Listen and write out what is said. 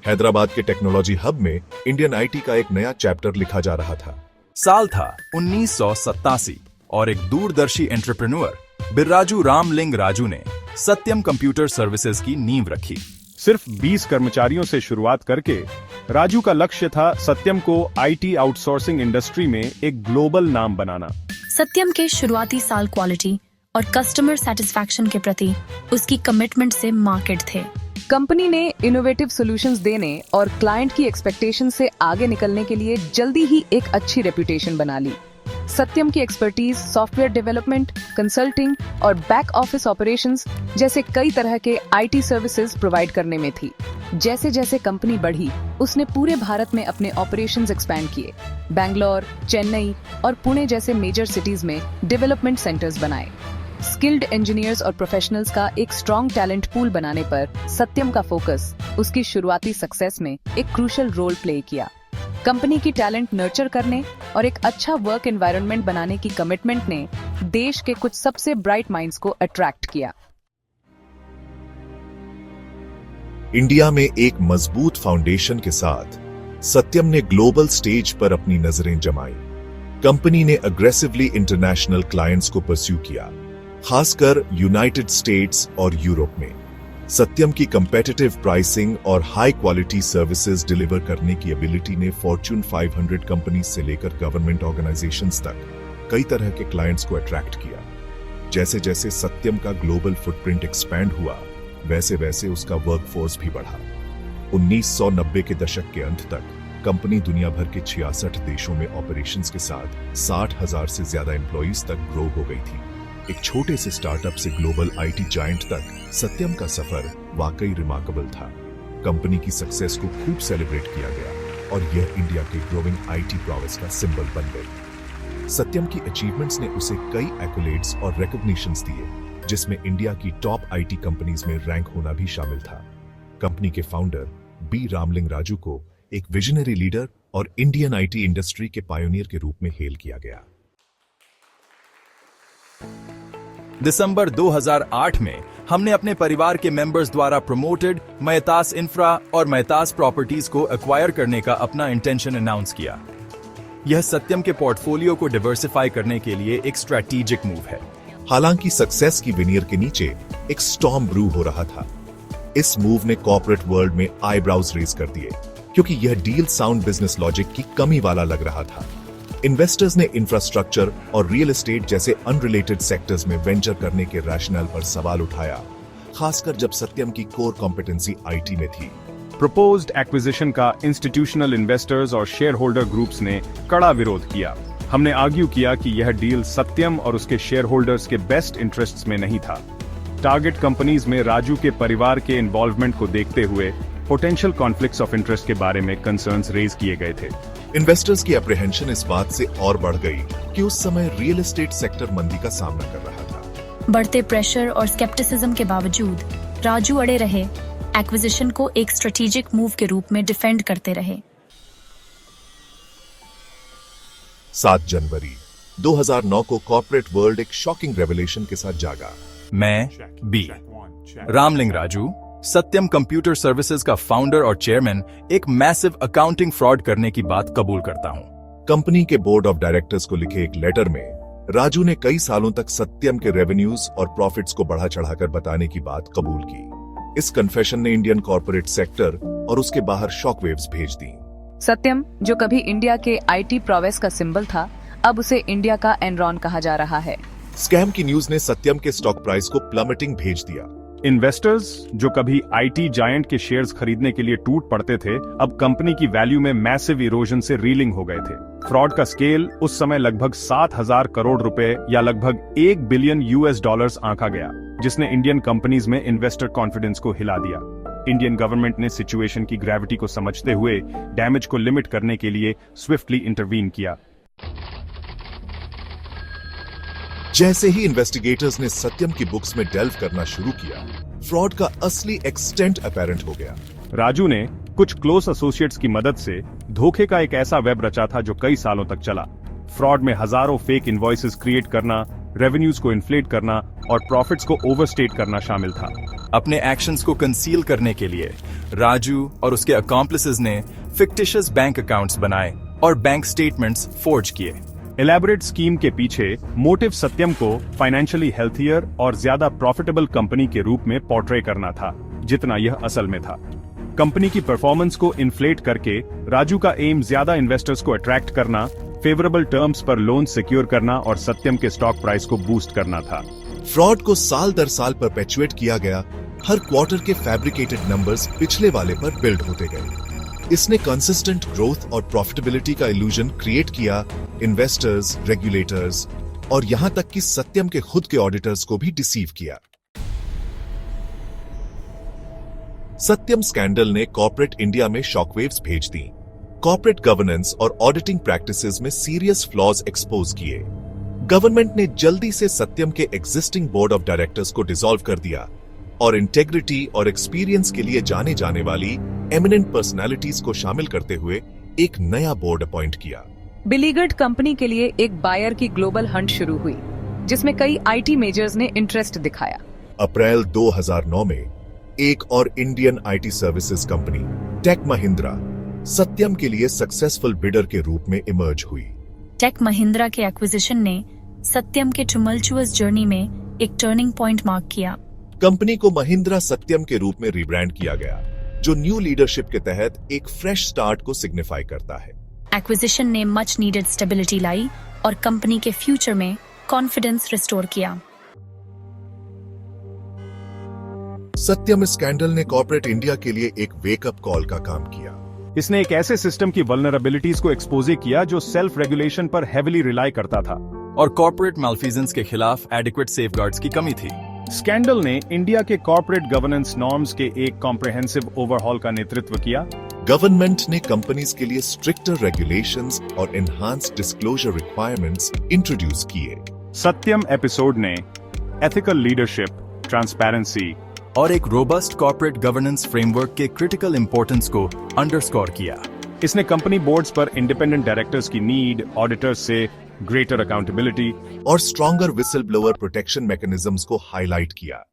हैदराबाद के technology hub में Indian IT का एक नया चैप्टर लिखा जा रहा था। साल था 1987 और एक दूरदर्शी एंटरप्रेन्योर बिर्राजू रामलिंग राजू ने सत्यम कंप्यूटर सर्विसेज की नींव रखी। सिर्फ 20 कर्मचारियों से शुरुआत करके राजू का लक्ष्य था सत्यम को आईटी आउटसोर्सिंग इंडस्ट्री में एक ग्लोबल नाम बनाना। सत्यम के शुरुआती साल क्वालिटी और कस्टमर सेटिस्फैक्शन के प्रति उसकी कमिटमेंट से मार्केट थे। कंपनी ने इनोवेटिव सॉल्यूशंस देने और क्लाइंट की एक्सपेक्टेशन से आगे निकलने के लिए जल्दी ही एक अच्छी रेपुटेशन बना ली। सत्यम की एक्सपर्टीज सॉफ्टवेयर डेवलपमेंट, कंसल्टिंग और बैक ऑफिस ऑपरेशंस जैसे कई तरह के आईटी सर्विसेज प्रोवाइड करने में थी। जैसे जैसे कंपनी बढ़ी, उसने पूरे भारत में अपने ऑपरेशंस एक्सपैंड किए। बैंगलोर, चेन्नई और पुणे जैसे मेजर सिटीज में डेवलपमेंट सेंटर्स बनाए। स्किल्ड इंजीनियर्स और प्रोफेशनल्स का एक स्ट्रॉन्ग टैलेंट पूल बनाने पर सत्यम का फोकस उसकी शुरुआती सक्सेस में एक क्रूशियल रोल प्ले किया। कंपनी की टैलेंट नर्चर करने और एक अच्छा वर्क एनवायरनमेंट बनाने की कमिटमेंट ने देश के कुछ सबसे ब्राइट माइंड्स को अट्रैक्ट किया। इंडिया में एक मजबूत फाउंडेशन के साथ सत्यम ने ग्लोबल स्टेज पर अपनी नजरें जमाई। कंपनी ने अग्रेसिवली इंटरनेशनल क्लाइंट्स को परस्यू किया, खासकर यूनाइटेड स्टेट्स और यूरोप में। सत्यम की कंपेटिटिव प्राइसिंग और हाई क्वालिटी सर्विसेज डिलीवर करने की एबिलिटी ने फॉर्च्यून 500 कंपनीज से लेकर गवर्नमेंट ऑर्गेनाइजेशंस तक कई तरह के क्लाइंट्स को अट्रैक्ट किया। जैसे जैसे सत्यम का ग्लोबल फुटप्रिंट एक्सपैंड हुआ, वैसे वैसे उसका वर्कफोर्स भी बढ़ा। 1990 के दशक के अंत तक कंपनी दुनिया भर के 66 देशों में ऑपरेशंस के साथ 60,000 से ज्यादा एम्प्लॉइज तक ग्रो हो गई थी। एक छोटे से स्टार्टअप से ग्लोबल आईटी जायंट तक सत्यम का सफर वाकई रिमार्केबल था। कंपनी की सक्सेस को खूब सेलिब्रेट किया गया और यह इंडिया के ग्रोइंग आईटी प्रोग्रेस का सिंबल बन गई। सत्यम की अचीवमेंट्स ने उसे कई एक्कोलेड्स और रिकॉग्निशंस दिए, जिसमें इंडिया की टॉप आईटी कंपनीज में रैंक होना भी शामिल था। कंपनी के फाउंडर बी रामलिंग राजू को एक विजनरी लीडर और इंडियन आईटी इंडस्ट्री के पायोनियर के रूप में हेल किया गया। दिसंबर 2008 में हमने अपने परिवार के मेंबर्स द्वारा प्रमोटेड मेहतास इंफ्रा और मेहतास प्रॉपर्टीज को एक्वायर करने का अपना इंटेंशन अनाउंस किया। यह सत्यम के पोर्टफोलियो को डिवर्सिफाई करने के लिए एक स्ट्रैटेजिक मूव है। हालांकि सक्सेस की विनियर के नीचे एक स्टॉर्म ब्रू हो रहा था। इस मूव ने कॉर्पोरेट वर्ल्ड में आईब्राउज रेज कर दिए, क्योंकि यह डील साउंड बिजनेस लॉजिक की कमी वाला लग रहा था। इन्वेस्टर्स ने इंफ्रास्ट्रक्चर और रियल एस्टेट जैसे अनरिलेटेड सेक्टर्स में वेंचर करने के रैशनल पर सवाल उठाया, खासकर जब सत्यम की कोर कॉम्पिटेंसी आईटी में थी। प्रपोज्ड एक्विजिशन का इंस्टीट्यूशनल इन्वेस्टर्स और शेयर होल्डर ग्रुप्स ने कड़ा विरोध किया। हमने आर्ग्यू किया कि यह डील सत्यम और उसके शेयर होल्डर्स के बेस्ट इंटरेस्ट्स में नहीं था। टारगेट कंपनीज में राजू के परिवार के इन्वॉल्वमेंट को देखते हुए पोटेंशियल कॉन्फ्लिक्ट्स ऑफ इंटरेस्ट के बारे में कंसर्न्स रेज किए गए थे। इन्वेस्टर्स की अप्रीहेंशन इस बात से और बढ़ गई कि उस समय रियल एस्टेट सेक्टर मंदी का सामना कर रहा था। बढ़ते प्रेशर और स्केप्टिसिज्म के बावजूद राजू अड़े रहे, एक्विजिशन को एक स्ट्रेटेजिक मूव के रूप में डिफेंड करते रहे। 7 जनवरी 2009 को कॉर्पोरेट वर्ल्ड एक शॉकिंग रेवलेशन के साथ जागा। मैं बी रामलिंग राजू, सत्यम कंप्यूटर सर्विसेज का फाउंडर और चेयरमैन, एक मैसिव अकाउंटिंग फ्रॉड करने की बात कबूल करता हूं। कंपनी के बोर्ड ऑफ डायरेक्टर्स को लिखे एक लेटर में राजू ने कई सालों तक सत्यम के रेवेन्यूज और प्रॉफिट्स को बढ़ा चढ़ाकर बताने की बात कबूल की। इस कन्फेशन ने इंडियन कॉर्पोरेट सेक्टर और उसके बाहर शॉकवेव्स भेज दी। सत्यम, जो कभी इंडिया के आईटी प्रोग्रेस का सिंबल था, अब उसे इंडिया का एनरॉन कहा जा रहा है। स्कैम की न्यूज ने सत्यम के स्टॉक प्राइस को प्लमेटिंग भेज दिया। इन्वेस्टर्स, जो कभी आईटी जायंट के शेयर्स खरीदने के लिए टूट पड़ते थे, अब कंपनी की वैल्यू में मैसिव इरोजन से रीलिंग हो गए थे। फ्रॉड का स्केल उस समय लगभग 7,000 करोड़ रुपए या लगभग $1 बिलियन आंका गया, जिसने इंडियन कंपनीज में इन्वेस्टर कॉन्फिडेंस को हिला दिया। इंडियन गवर्नमेंट ने सिचुएशन की ग्रेविटी को समझते हुए डैमेज को लिमिट करने के लिए स्विफ्टली इंटरवीन किया। जैसे ही इन्वेस्टिगेटर्स ने सत्यम की बुक्स में डेल्व करना शुरू किया, फ्रॉड का असली एक्सटेंट अपैरेंट हो गया। राजू ने कुछ क्लोज एसोसिएट्स की मदद से धोखे का एक ऐसा वेब रचा था जो कई सालों तक चला। फ्रॉड में हजारों फेक इनवॉइसेस क्रिएट करना, रेवेन्यूज को इन्फ्लेट करना और प्रॉफिट्स को ओवरस्टेट करना शामिल था। अपने एक्शंस को कंसील करने के लिए राजू और उसके अकॉम्प्लिसेस ने फिक्टिशियस बैंक अकाउंट्स बनाए और बैंक स्टेटमेंट्स फोर्ज किए। एलैबोरेट स्कीम के पीछे मोटिव सत्यम को फाइनेंशियली हेल्थियर और ज्यादा प्रॉफिटेबल कंपनी के रूप में पोर्ट्रे करना था, जितना यह असल में था। कंपनी की परफॉर्मेंस को इन्फ्लेट करके राजू का एम ज्यादा इन्वेस्टर्स को अट्रैक्ट करना, फेवरेबल टर्म्स पर लोन सिक्योर करना और सत्यम के स्टॉक प्राइस को बूस्ट करना था। फ्रॉड को साल दर साल परपेचुएट किया गया। हर क्वार्टर के फैब्रिकेटेड नंबर्स पिछले वाले पर बिल्ड होते गए। इसने कंसिस्टेंट ग्रोथ और प्रॉफिटेबिलिटी का इल्यूजन क्रिएट किया, इन्वेस्टर्स, रेगुलेटर्स और यहां तक कि सत्यम के खुद के ऑडिटर्स को भी डिसीव किया। सत्यम स्कैंडल ने कॉर्पोरेट इंडिया में शॉकवेव्स भेज दी। कॉर्पोरेट गवर्नेंस और ऑडिटिंग प्रैक्टिसेस में सीरियस फ्लॉज एक्सपोज किए। गवर्नमेंट ने जल्दी से सत्यम के एग्जिस्टिंग बोर्ड ऑफ डायरेक्टर्स को डिसॉल्व कर दिया और इंटेग्रिटी और एक्सपीरियंस के लिए जाने जाने वाली एमिनेंट पर्सनालिटीज को शामिल करते हुए एक नया बोर्ड अपॉइंट किया। बिलीगर्ड कंपनी के लिए एक बायर की ग्लोबल हंट शुरू हुई, जिसमें कई आईटी मेजर्स ने इंटरेस्ट दिखाया। अप्रैल 2009 में एक और Indian IT services company tech Mahindra Satyam के लिए सक्सेसफुल बिडर के रूप में इमर्ज हुई। टेक महिंद्रा के एक्विजिशन ने सत्यम के टुमल्चुअस जर्नी में एक टर्निंग पॉइंट मार्क किया। कंपनी को महिंद्रा सत्यम के रूप में रिब्रांड किया गया, जो न्यू लीडरशिप के तहत एक फ्रेश स्टार्ट को सिग्निफाई करता है। एक्विजिशन ने मच नीडेड स्टेबिलिटी लाई और कंपनी के फ्यूचर में कॉन्फिडेंस रिस्टोर किया। सत्यम स्कैंडल ने कॉर्पोरेट इंडिया के लिए एक वेकअप कॉल का काम किया। इसने एक ऐसे सिस्टम की वल्नरेबिलिटीज को एक्सपोज किया जो सेल्फ रेगुलेशन पर हेविली रिलाई करता था और कॉर्पोरेट मैल्फीजेंस के खिलाफ एडिक्वेट सेफगार्ड्स की कमी थी। स्कैंडल ने इंडिया के कॉर्पोरेट गवर्नेंस नॉर्म्स के एक कॉम्प्रिहेंसिव ओवरहॉल का नेतृत्व किया। गवर्नमेंट ने कंपनीज के लिए स्ट्रिक्टर रेगुलेशंस और एनहांस्ड डिस्क्लोजर रिक्वायरमेंट्स इंट्रोड्यूस किए। सत्यम एपिसोड ने एथिकल लीडरशिप, ट्रांसपेरेंसी और एक रोबस्ट कॉर्पोरेट गवर्नेंस फ्रेमवर्क के क्रिटिकल इंपॉर्टेंस को अंडरस्कोर किया। इसने कंपनी बोर्ड्स पर इंडिपेंडेंट डायरेक्टर्स की नीड, ऑडिटर्स से ग्रेटर अकाउंटेबिलिटी और stronger whistle blower protection mechanisms को हाईलाइट किया।